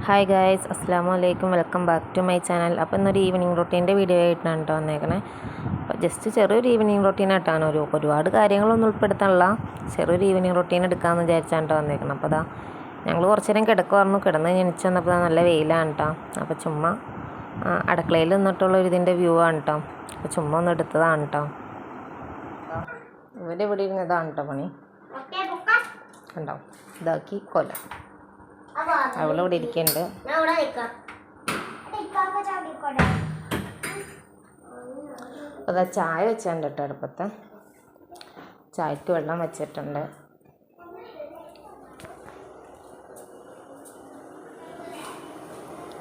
Hi guys, അസ്സാം വലൈക്കും. Welcome back to my channel. അപ്പോൾ ഇന്നൊരു ഈവനിങ് റൊട്ടീൻ്റെ വീഡിയോ ആയിട്ടാണ് കേട്ടോ വന്നേക്കണേ. അപ്പോൾ ജസ്റ്റ് ചെറിയൊരു ഈവനിങ് റൊട്ടീനായിട്ടാണ്, ഒരുപാട് കാര്യങ്ങളൊന്നും ഉൾപ്പെടുത്താനുള്ള ചെറിയൊരു ഈവനിങ് റൊട്ടീൻ എടുക്കാമെന്ന് വിചാരിച്ചാണ് കേട്ടോ വന്നേക്കണം. അപ്പോൾ ഞങ്ങൾ കുറച്ച് നേരം കിടക്കുമായിരുന്നു. കിടന്ന് ജനിച്ച് വന്നപ്പോൾ നല്ല വെയിലാണ് കേട്ടോ. അപ്പോൾ ചുമ്മാ അടുക്കളയിൽ നിന്നിട്ടുള്ള ഇതിൻ്റെ വ്യൂ ആണ് കേട്ടോ. അപ്പോൾ ചുമ്മാ ഒന്ന് എടുത്തതാണ് കേട്ടോ. ഇവിടെ ഇരുന്നതാണ് കേട്ടോ പണി. കണ്ടോ, ഇതാക്കി കൊല്ലം അവളിവിടെ ഇരിക്കുന്നുണ്ട്. അപ്പോൾ ചായ വെച്ചിട്ടുണ്ട് കേട്ടോ അടുപ്പത്ത്. ചായക്ക് വെള്ളം വെച്ചിട്ടുണ്ട്.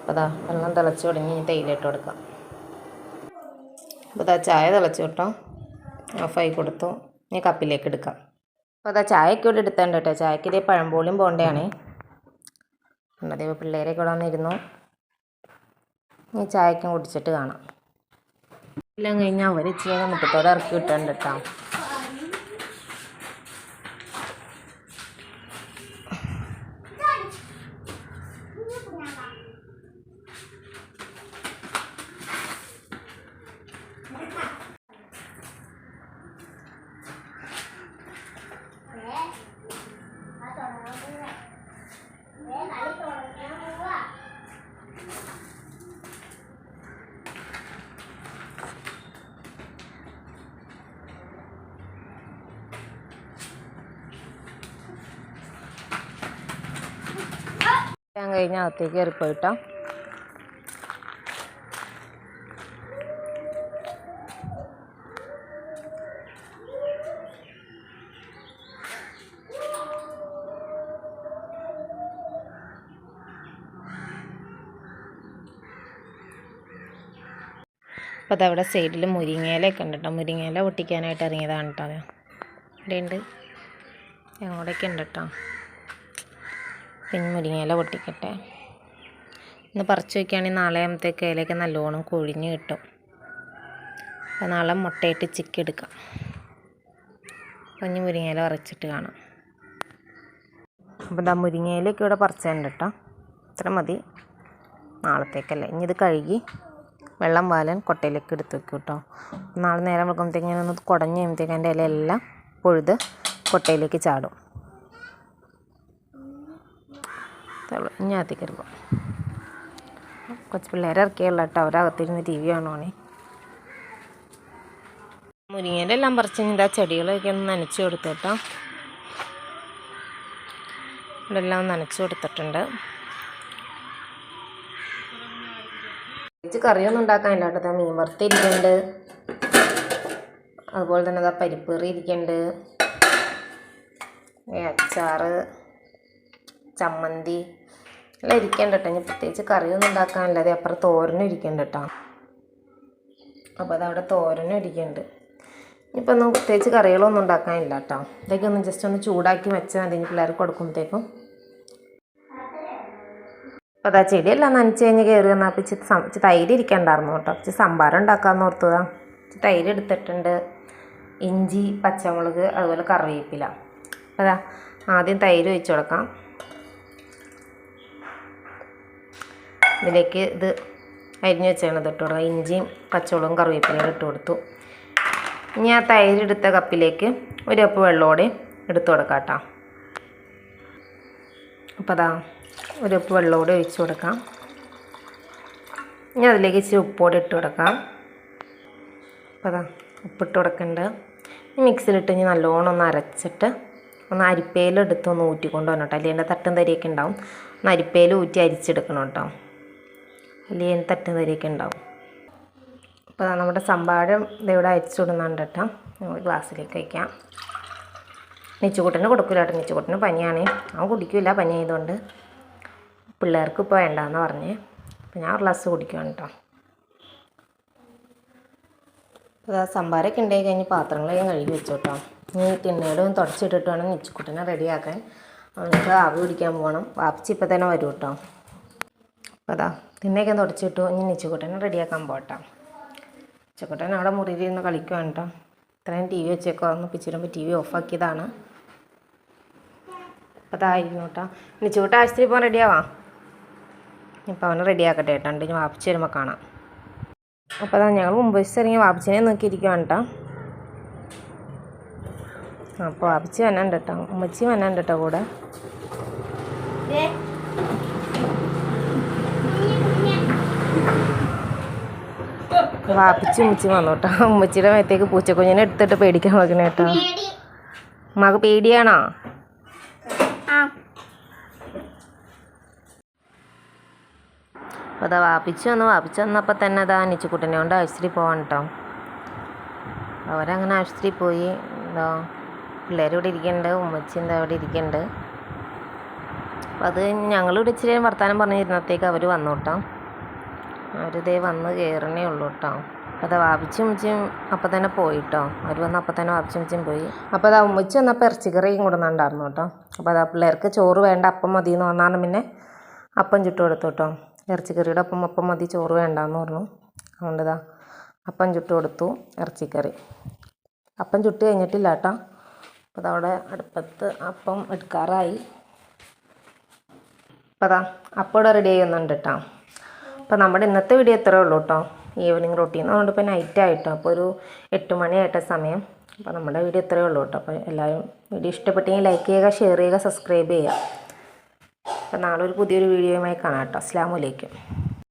അപ്പോൾ വെള്ളം തിളച്ച് തുടങ്ങി തേയിലിട്ട് കൊടുക്കാം. അപ്പോൾ ചായ തിളച്ചു കേട്ടോ, ഓഫായി കൊടുത്തു. ഇനി കപ്പിലേക്ക് എടുക്കാം. അപ്പോൾ ചായക്ക് ഇവിടെ എടുത്തിട്ടുണ്ട് കേട്ടോ. ചായക്ക് ഇതേ പഴംപോളിയും ബോണ്ടയാണ്. അതേ പിള്ളേരൊക്കെ ഇവിടെ വന്നിരുന്നു. ഈ ചായക്കും കുടിച്ചിട്ട് കാണാം. എല്ലാം കഴിഞ്ഞാൽ അവർ ഇച്ചിരി മുറ്റത്തോടെ ഇറക്കി വിട്ടുണ്ട് കേട്ടോ. ഞാൻ കഴിഞ്ഞ അകത്തേക്ക് കയറിപ്പോയിട്ടോ. അപ്പോൾ അതവിടെ സൈഡിൽ മുരിങ്ങയിലൊക്കെ ഉണ്ട് കേട്ടോ. മുരിങ്ങയില പൊട്ടിക്കാനായിട്ട് ഇറങ്ങിയതാണ് കേട്ടോ. ഇവിടെ ഉണ്ട്, ഞങ്ങളുടെയൊക്കെ ഉണ്ട് കേട്ടോ. പിന്നെ മുരിങ്ങയില പൊട്ടിക്കട്ടെ. ഇന്ന് പറിച്ച് വയ്ക്കുകയാണെങ്കിൽ നാളെ ആകുമ്പോഴത്തേക്ക് ഇലയൊക്കെ നല്ലോണം കൊഴിഞ്ഞ് കിട്ടും. അപ്പോൾ നാളെ മുട്ടയിട്ട് ചിക്കി എടുക്കാം. അപ്പം മുരിങ്ങയില പറിച്ചിട്ട് കാണാം. അപ്പോൾ മുരിങ്ങയിലൊക്കെ ഇവിടെ പറിച്ചിട്ടുണ്ട് കേട്ടോ. ഇത്ര മതി നാളത്തേക്കല്ലേ. ഇനി ഇത് കഴുകി വെള്ളം വാലാൻ കൊട്ടയിലേക്ക് എടുത്ത് വെക്കും കേട്ടോ. നാളെ നേരം വെക്കുമ്പോഴത്തേക്ക് ഞാനൊന്ന് കുടഞ്ഞ് കഴിയുമ്പോഴത്തേക്ക് അതിൻ്റെ ഇലയെല്ലാം പൊഴുത് കൊട്ടയിലേക്ക് ചാടും. ഇനി അകത്തേക്ക് കയറുമ്പോൾ കുറച്ച് പിള്ളേരെ ഇറക്കിയുള്ള കേട്ടോ. അവരകത്തിരുന്ന് ടി വി കാണുവാണേ. മുരിങ്ങയുടെ എല്ലാം പറിച്ച് കഴിഞ്ഞാൽ ചെടികളൊക്കെ ഒന്ന് നനച്ച് കൊടുത്തു കേട്ടോ. ഇവിടെ എല്ലാം നനച്ച് കൊടുത്തിട്ടുണ്ട്. കറിയൊന്നും ഉണ്ടാക്കാനില്ല കേട്ടോ. മീൻ വറുത്തിരിക്കുന്നുണ്ട്, അതുപോലെ തന്നെ പരിപ്പ് കറി ഇരിക്കുന്നുണ്ട്, അച്ചാറ്, ചമ്മന്തി എല്ലാം ഇരിക്കുന്നുണ്ട് കേട്ടോ. ഇനി പ്രത്യേകിച്ച് കറിയൊന്നും ഉണ്ടാക്കാനില്ല. അത് അപ്പുറം തോരനും ഇരിക്കുന്നുണ്ട് കേട്ടോ. അപ്പോൾ അതവിടെ തോരനും ഇരിക്കുന്നുണ്ട്. ഇനിയിപ്പോൾ ഒന്നും പ്രത്യേകിച്ച് കറികളൊന്നും ഉണ്ടാക്കാനില്ല കേട്ടോ. ഇതൊക്കെ ഒന്ന് ജസ്റ്റ് ഒന്ന് ചൂടാക്കി വെച്ചാൽ മതി ഇനി പിള്ളേർക്ക് കൊടുക്കുമ്പോഴത്തേക്കും. അപ്പോൾ ചെടിയെല്ലാം നനച്ച് കഴിഞ്ഞ് കയറി വന്നാൽ അപ്പോൾ ഇച്ചിരി തൈര് ഇരിക്കണ്ടായിരുന്നു കേട്ടോ. ഇച്ചിരി സംഭാരം ഉണ്ടാക്കാമെന്ന് ഓർത്തതാണ്. ഇച്ചിരി തൈര് എടുത്തിട്ടുണ്ട്, ഇഞ്ചി, പച്ചമുളക്, അതുപോലെ കറിവേപ്പില. അപ്പോൾ ആദ്യം തൈര് ഒഴിച്ച് കൊടുക്കാം. ഇതിലേക്ക് ഇത് അരിഞ്ഞ് വെച്ചാണ് ഇട്ട് കൊടുക്കുക. ഇഞ്ചിയും പച്ചമുളകും കറിവേപ്പിലയും ഇട്ട് കൊടുത്തു. ഇനി ആ തൈര് എടുത്ത കപ്പിലേക്ക് ഒരു കപ്പ് വെള്ളമോടെ എടുത്ത് കൊടുക്കാം കേട്ടോ. അപ്പോൾ ഒരു കപ്പ് വെള്ളമോടെ ഒഴിച്ച് കൊടുക്കാം. ഇനി അതിലേക്ക് ഇച്ചിരി ഉപ്പോടെ ഇട്ട് കൊടുക്കാം. അപ്പോൾ ഉപ്പിട്ട് കൊടുക്കുന്നുണ്ട്. മിക്സിയിലിട്ട് ഇനി നല്ലോണം ഒന്ന് അരച്ചിട്ട് ഒന്ന് അരിപ്പയിലെടുത്ത് ഒന്ന് ഊറ്റിക്കൊണ്ട് വരണം കേട്ടോ. അല്ലെങ്കിൽ തട്ടും തരിയൊക്കെ ഉണ്ടാവും. ഒന്ന് അരിപ്പയിൽ ഊറ്റി അരിച്ചെടുക്കണം കേട്ടോ, അല്ലെങ്കിൽ തട്ടും തരിയൊക്കെ ഉണ്ടാവും. അപ്പോൾ നമ്മുടെ സംഭാരം ഇതിവിടെ അരിച്ചു വിടുന്നുണ്ട് കേട്ടോ. നമ്മൾ ഗ്ലാസ്സിലേക്ക് വയ്ക്കാം. നിച്ചുകൂട്ടിന് കൊടുക്കില്ല കേട്ടോ. നിച്ചുകൂട്ടിന് പനിയാണ്, അവൻ കുടിക്കില്ല പനി ആയതുകൊണ്ട്. പിള്ളേർക്ക് ഇപ്പോൾ വേണ്ടാന്ന് പറഞ്ഞ് അപ്പോൾ ഞാൻ ഒരു ഗ്ലാസ് കുടിക്കുകയാണ് കേട്ടോ. അപ്പോൾ സംഭാരമൊക്കെ ഉണ്ടായി കഴിഞ്ഞ് പാത്രങ്ങളെല്ലാം കഴുകി വെച്ചു കേട്ടോ. ഇനി തിണ്ണയുടെ ഒന്ന് തുടച്ചിട്ടിട്ട് വേണം നിച്ചുക്കുട്ടനെ റെഡിയാക്കാൻ. അവനക്ക് ആവി പിടിക്കാൻ പോകണം. വാപ്പിച്ച് ഇപ്പം തന്നെ വരും കേട്ടോ. അപ്പോൾ തിണ്ണയൊക്കെ തുടച്ചിട്ടു. ഇനി നിച്ചുക്കുട്ടനെ റെഡിയാക്കാൻ പോകട്ടോ. നിച്ചുക്കുട്ടൻ അവിടെ മുറിയിലിരുന്ന് കളിക്കുവാണ് കേട്ടോ. ഇത്രയും ടി വി വെച്ചേക്കുമായിരുന്നു. പിച്ചിടുമ്പോൾ ടി വി ഓഫാക്കിയതാണ്. അപ്പോൾ അതായിരുന്നു കേട്ടോ. നിച്ചുകൂട്ട ആശുപത്രി പോകാൻ റെഡിയാവാം. ഇപ്പോൾ അവനെ റെഡിയാക്കട്ടെ കേട്ടോ, ഇനി വാപ്പിച്ച് വരുമ്പോൾ കാണാം. അപ്പോൾ അതാ ഞങ്ങൾ മുമ്പ് ഇറങ്ങി വാപ്പിച്ചിനെ നോക്കിയിരിക്കുകയാണ് കേട്ടോ. അപ്പോൾ വാപ്പിച്ച് വന്നുണ്ട് കേട്ടോ, ഉമ്മച്ചി വന്നുണ്ട് കേട്ടോ കൂടെ. വാപ്പിച്ച് ഉമ്മച്ചി വന്നു കേട്ടോ. ഉമ്മച്ചിയുടെ മേത്തേക്ക് പൂച്ചക്കുഞ്ഞിനെ എടുത്തിട്ട് പേടിക്കാൻ നോക്കണ കേട്ടോ. ഉമ്മക്ക് പേടിയാണോ? അപ്പോൾ അതാ വാപ്പിച്ച് വന്നപ്പോൾ തന്നെ അതാ നിച്ചുക്കുട്ടനെ കൊണ്ട് ആശുപത്രി പോകാൻ കേട്ടോ. അവരങ്ങനെ ആശുപത്രി പോയി. എന്താ പിള്ളേരിവിടെ ഇരിക്കുന്നുണ്ട്, ഉമ്മച്ചി എന്താ അവിടെ ഇരിക്കുന്നുണ്ട്. അപ്പോൾ അത് ഞങ്ങളിവിടെ ഇച്ചിരി വർത്താനം പറഞ്ഞിരുന്നത്തേക്ക് അവർ വന്നു കേട്ടോ. അവരിതേ വന്ന് കയറണേ ഉള്ളൂ കേട്ടോ. അപ്പോൾ അതാ വാപ്പിച്ചും ഉമ്മച്ചിയും അപ്പം തന്നെ പോയി കേട്ടോ. അവർ വന്ന് അപ്പം തന്നെ വാപ്പിച്ചും ഉമ്മച്ചിയും പോയി. അപ്പോൾ അതാ ഉമ്മച്ചി വന്നപ്പോൾ ഇറച്ചിക്കറിയും കൊടുക്കുന്നുണ്ടായിരുന്നു കേട്ടോ. അപ്പോൾ അതാ പിള്ളേർക്ക് ചോറ് വേണ്ട, അപ്പം മതി എന്ന് പറഞ്ഞാൽ പിന്നെ അപ്പം ചുട്ട് കൊടുത്തു കേട്ടോ. ഇറച്ചിക്കറിയുടെ അപ്പം മതി, ചോറ് വേണ്ടാന്ന് പറഞ്ഞു. അതുകൊണ്ട് ഇതാ അപ്പം ചുട്ട് കൊടുത്തു, ഇറച്ചിക്കറി. അപ്പം ചുട്ട് കഴിഞ്ഞിട്ടില്ല കേട്ടോ. അപ്പോൾ അതവിടെ അടുപ്പത്ത് അപ്പം എടുക്കാറായി. അപ്പോൾ അതാ അപ്പം ഇവിടെ റെഡി ചെയ്യുന്നുണ്ട് കേട്ടോ. അപ്പോൾ നമ്മുടെ ഇന്നത്തെ വീഡിയോ ഇത്രയേ ഉള്ളൂ കേട്ടോ. ഈവനിങ് റൊട്ടീൻ അതുകൊണ്ട് ഇപ്പോൾ നൈറ്റ് ആയിട്ടോ. അപ്പോൾ ഒരു 8 മണിയായിട്ട സമയം. അപ്പോൾ നമ്മുടെ വീഡിയോ ഇത്രയേ ഉള്ളൂ കേട്ടോ. അപ്പോൾ എല്ലാവരും വീഡിയോ ഇഷ്ടപ്പെട്ടെങ്കിൽ ലൈക്ക് ചെയ്യുക, ഷെയർ ചെയ്യുക, സബ്സ്ക്രൈബ് ചെയ്യുക. അപ്പോൾ നാളെ ഒരു പുതിയൊരു വീഡിയോയുമായി കാണാം കേട്ടോ. അസ്സലാമു അലൈക്കും.